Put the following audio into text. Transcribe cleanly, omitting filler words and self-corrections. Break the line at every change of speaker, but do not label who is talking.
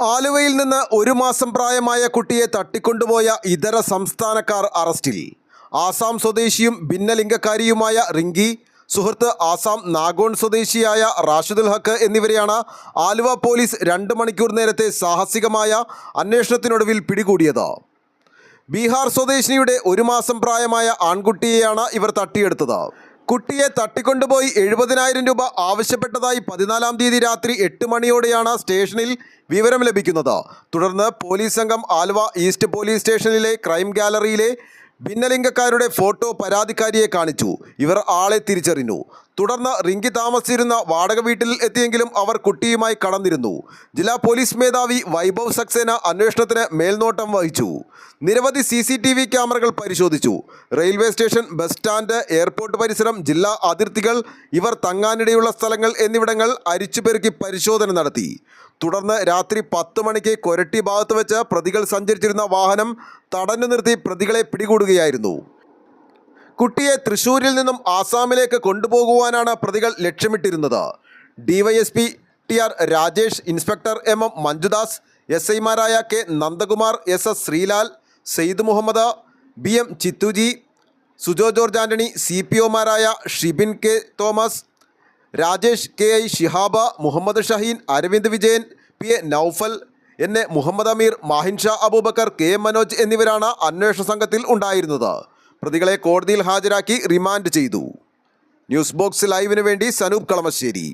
ആലുവയിൽ നിന്ന് 1 മാസം പ്രായമായ കുട്ടിയെ തട്ടിക്കൊണ്ടുപോയ ഇതര സംസ്ഥാനക്കാർ അറസ്റ്റിൽ. ആസാം സ്വദേശിയും ഭിന്നലിംഗക്കാരിയുമായ റിങ്കി, സുഹൃത്ത് ആസാം നാഗോൺ സ്വദേശിയായ റാഷിദുൽ ഹക്ക് എന്നിവരെയാണ് ആലുവ പോലീസ് 2 മണിക്കൂർ നേരത്തെ സാഹസികമായ അന്വേഷണത്തിനൊടുവിൽ പിടികൂടിയത്. ബീഹാർ സ്വദേശിനിയുടെ 1 മാസം പ്രായമായ ആൺകുട്ടിയെയാണ് ഇവർ തട്ടിയെടുത്തത്. കുട്ടിയെ തട്ടിക്കൊണ്ടുപോയി 70,000 രൂപ ആവശ്യപ്പെട്ടതായി 14-ാം തീയതി രാത്രി 8 മണിയോടെയാണ് സ്റ്റേഷനിൽ വിവരം ലഭിക്കുന്നത്. തുടർന്ന് പോലീസ് സംഘം ആലുവ ഈസ്റ്റ് പോലീസ് സ്റ്റേഷനിലെ ക്രൈം ഗാലറിയിലെ ഭിന്നലിംഗക്കാരുടെ ഫോട്ടോ പരാതിക്കാരിയെ കാണിച്ചു. ഇവർ ആളെ തിരിച്ചറിഞ്ഞു. തുടർന്ന് റിങ്കി താമസിച്ചിരുന്ന വാടക വീട്ടിൽ എത്തിയെങ്കിലും അവർ കുട്ടിയുമായി കടന്നിരുന്നു. ജില്ലാ പോലീസ് മേധാവി വൈഭവ് സക്സേന അന്വേഷണത്തിന് മേൽനോട്ടം വഹിച്ചു. നിരവധി CCTV ക്യാമറകൾ പരിശോധിച്ചു. Railway station, bus stand, airport പരിസരം, ജില്ലാ അതിർത്തികൾ, ഇവർ തങ്ങാനിടയുള്ള സ്ഥലങ്ങൾ എന്നിവിടങ്ങൾ അരിച്ചുപെറുക്കി പരിശോധന നടത്തി. തുടർന്ന് രാത്രി 10 മണിക്ക് കൊരട്ടി ഭാഗത്ത് വെച്ച് പ്രതികൾ സഞ്ചരിച്ചിരുന്ന വാഹനം തടഞ്ഞു നിർത്തി പ്രതികളെ പിടികൂടുകയായിരുന്നു. കുട്ടിയെ തൃശ്ശൂരിൽ നിന്നും ആസാമിലേക്ക് കൊണ്ടുപോകുവാനാണ് പ്രതികൾ ലക്ഷ്യമിട്ടിരുന്നത്. DYSP TR Rajesh, inspector MM Manjudas, SI മാരായ K Nandakumar, SS Sreelal, Syed Muhammad, BM Chithuji, Sujo George Antony, CPO മാരായ Shibin K Thomas, Rajesh KI Shihaba, Muhammad Shaheen, Aravind Vijayan, PA Noufal, NA Muhammad Ameer, Mahin Shah Aboobacker, KM Manoj എന്നിവരാണ് അന്വേഷണ സംഘത്തിൽ ഉണ്ടായിരുന്നത്. പ്രതികളെ കോടതിയിൽ ഹാജരാക്കി റിമാൻഡ് ചെയ്തു. ന്യൂസ് ബോക്സ് ലൈവിന് വേണ്ടി സനൂപ് കളമശ്ശേരി.